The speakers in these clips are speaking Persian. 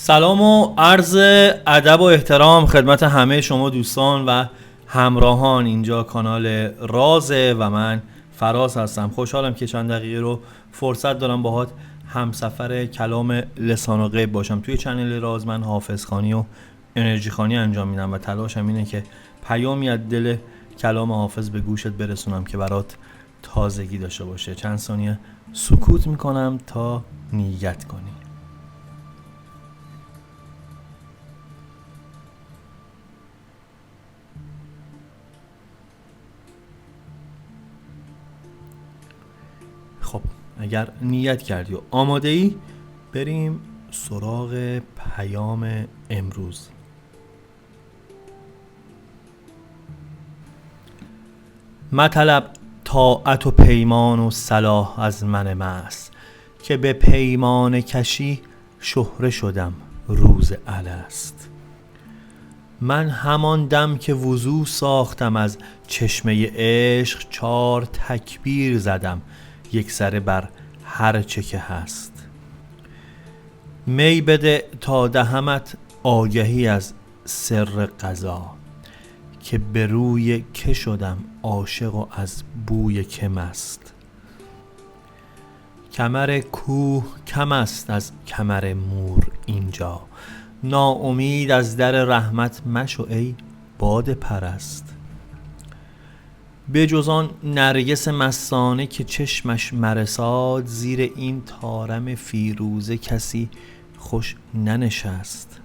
سلام و عرض ادب و احترام خدمت همه شما دوستان و همراهان. اینجا کانال رازه و من فراز هستم. خوشحالم که چند دقیقه رو فرصت دارم باهات همسفر کلام لسان و غیب باشم. توی چنل راز من حافظ خوانی و انرژی خوانی انجام میدم و تلاشم اینه که پیامی از دل کلام حافظ به گوشت برسونم که برات تازگی داشته باشه. چند ثانیه سکوت میکنم تا نیت کنی. خب اگر نیت کردی و آماده ای بریم سراغ پیام امروز. مطلب طاعت و پیمان و صلاح از من مست، که به پیمان کشی شهره شدم روز الست. من همان دم که وضو ساختم از چشمه عشق، 4 تکبیر زدم یک سره بر هر چه که هست. می بده تا دهمت آگهی از سر قضا، که به روی که شدم عاشق و از بوی که مست. کمر کوه کم است از کمر مور اینجا، ناامید از در رحمت مشو ای باده پرست. به جز آن نرگس مستانه که چشمش مرساد، زیر این طارم فیروزه کسی خوش ننشست.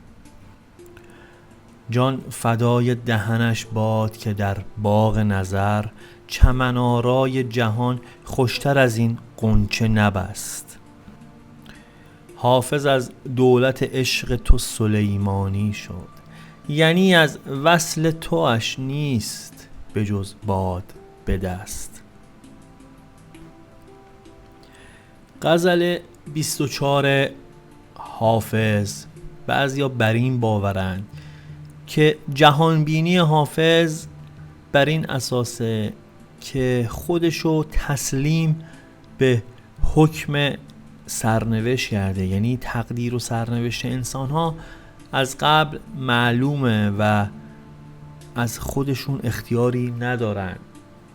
جان فدای دهنش باد که در باغ نظر، چمن آرای جهان خوشتر از این غنچه نبست. حافظ از دولت عشق تو سلیمانی شد، یعنی از وصل تواش نیست به جز باد به دست. غزل 24 حافظ. بعضیا بر این باورن که جهانبینی حافظ بر این اساسه که خودشو تسلیم به حکم سرنوشت کرده، یعنی تقدیر و سرنوشت انسان ها از قبل معلومه و از خودشون اختیاری ندارن.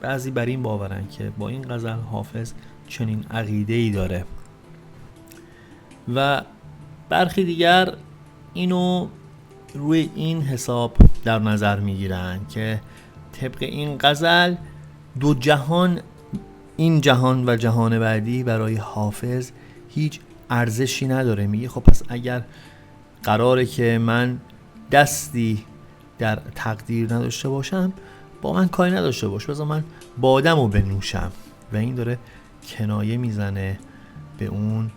بعضی بر این باورن که با این غزل حافظ چنین عقیده‌ای داره و برخی دیگر اینو روی این حساب در نظر میگیرن که طبق این غزل دو جهان، این جهان و جهان بعدی، برای حافظ هیچ ارزشی نداره. میگه خب پس اگر قراره که من دستی در تقدیر نداشته باشم، با من کاری نداشته باش، بذار من بادمو بنوشم. و این داره کنایه میزنه به اون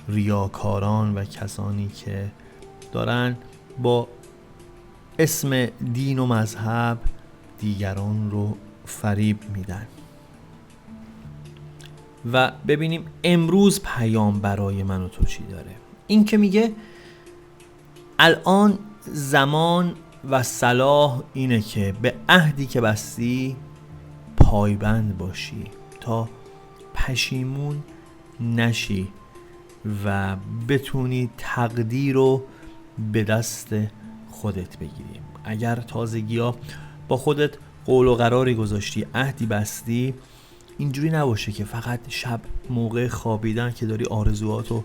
ریاکاران و کسانی که دارن با اسم دین و مذهب دیگران رو فریب میدن. و ببینیم امروز پیام برای من و تو چی داره. این که میگه الان زمان و صلاح اینه که به عهدی که بستی پایبند باشی تا پشیمون نشی و بتونی تقدیر رو به دست خودت بگیری. اگر تازگی ها با خودت قول و قراری گذاشتی، عهدی بستی، اینجوری نباشه که فقط شب موقع خوابیدن که داری آرزوهاتو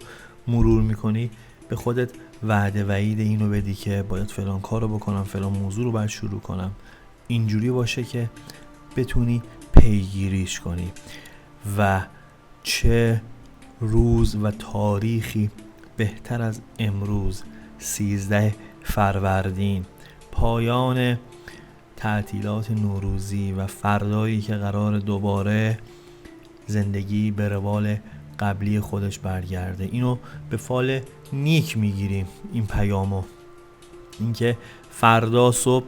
مرور میکنی به خودت وعده وعید اینو بدی که باید فلان کارو بکنم، فلان موضوع رو باید شروع کنم. اینجوری باشه که بتونی پیگیریش کنی. و چه روز و تاریخی بهتر از امروز، 13 فروردین، پایان تعطیلات نوروزی و فردایی که قرار دوباره زندگی به روال قبلی خودش برگرده. اینو به فال نیک میگیریم این پیامو، اینکه فردا صبح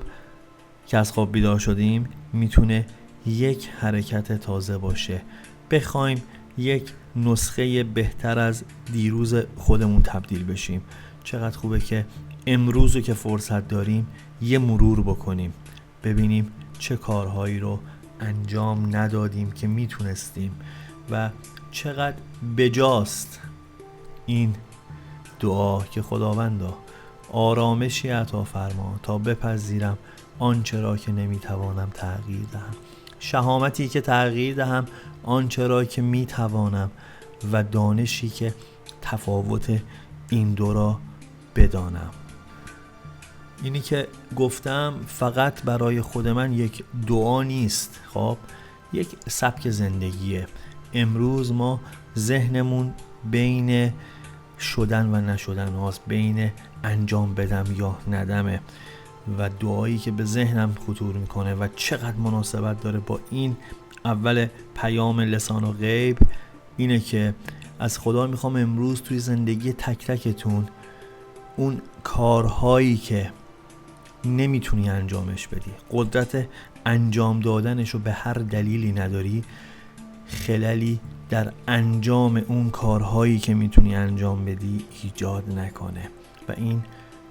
که از خواب بیدار شدیم میتونه یک حرکت تازه باشه، بخوایم یک نسخه بهتر از دیروز خودمون تبدیل بشیم. چقدر خوبه که امروزو که فرصت داریم یه مرور بکنیم، ببینیم چه کارهایی رو انجام ندادیم که میتونستیم و چقدر بجاست این دعا که خداوندا آرامشی عطا فرما تا بپذیرم آنچه را که نمیتوانم تغییر دهم، شهامتی که تغییر دهم آنچه را که میتوانم و دانشی که تفاوت این دو را بدانم. اینی که گفتم فقط برای خود من یک دعا نیست، خب یک سبک زندگیه. امروز ما ذهنمون بین شدن و نشدن هاست، بین انجام بدم یا ندمه و دعایی که به ذهنم خطور میکنه و چقدر مناسبت داره با این اول پیام لسان و غیب اینه که از خدا میخوام امروز توی زندگی تک تکتون اون کارهایی که نمیتونی انجامش بدی، قدرت انجام دادنش رو به هر دلیلی نداری، خللی در انجام اون کارهایی که میتونی انجام بدی ایجاد نکنه و این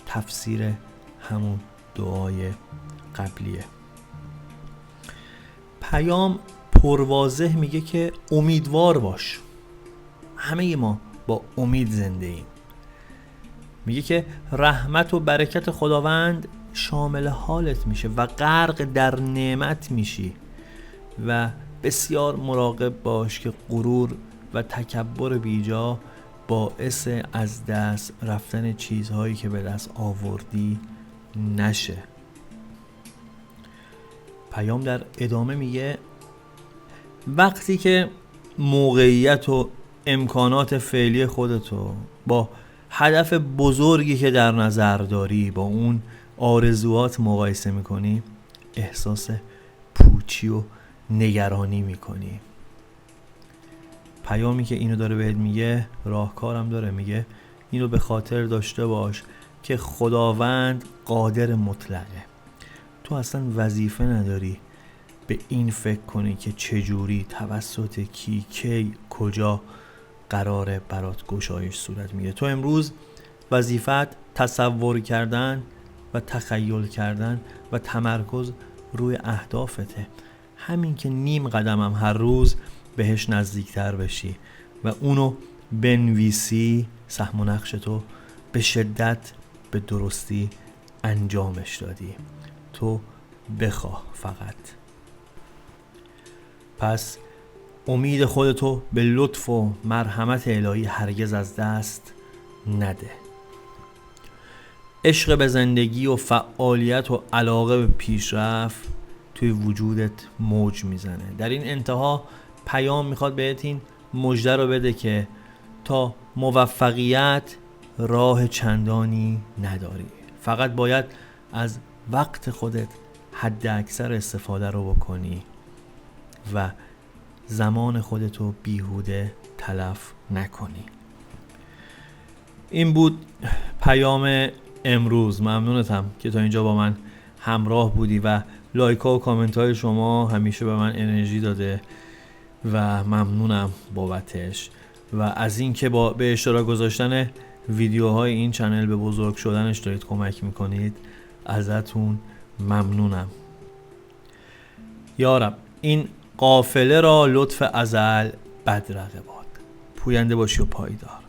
تفسیر همون دعای قبلیه. پیام پرواضح میگه که امیدوار باش. همه ما با امید زنده ایم. میگه که رحمت و برکت خداوند شامل حالت میشه و غرق در نعمت میشی و بسیار مراقب باش که غرور و تکبر بیجا باعث از دست رفتن چیزهایی که به دست آوردی نشه. پیام در ادامه میگه وقتی که موقعیت و امکانات فعلی خودتو با هدف بزرگی که در نظر داری با اون آرزوات مقایسه میکنی، احساس پوچی و نگرانی میکنی. پیامی که اینو داره بهت میگه راهکارم داره، میگه اینو به خاطر داشته باش که خداوند قادر مطلقه. تو اصلا وظیفه نداری به این فکر کنی که چجوری، توسط کی، کجا قراره برات گشایش صورت میگیره. تو امروز وظیفت تصور کردن و تخیل کردن و تمرکز روی اهدافته. همین که نیم قدمم هر روز بهش نزدیکتر بشی و اونو بنویسی، سهم و نقشتو به شدت به درستی انجامش دادی. تو بخواه فقط. پس امید خودتو به لطف و مرحمت الهی هرگز از دست نده. عشق به زندگی و فعالیت و علاقه به پیشرفت توی وجودت موج میزنه. در این انتها پیام میخواد بهت این مژده رو بده که تا موفقیت راه چندانی نداری، فقط باید از وقت خودت حد اکثر استفاده رو بکنی و زمان خودتو بیهوده تلف نکنی. این بود پیام امروز. ممنونتم که تا اینجا با من همراه بودی و لایک ها و کامنت های شما همیشه به من انرژی داده و ممنونم بابتش و از این که به اشتراک گذاشتن ویدیوهای این چنل به بزرگ شدنش دارید کمک میکنید. ازتون ممنونم. یا رب این قافله را لطف ازل بدرقه باد. پوینده باشی و پایدار.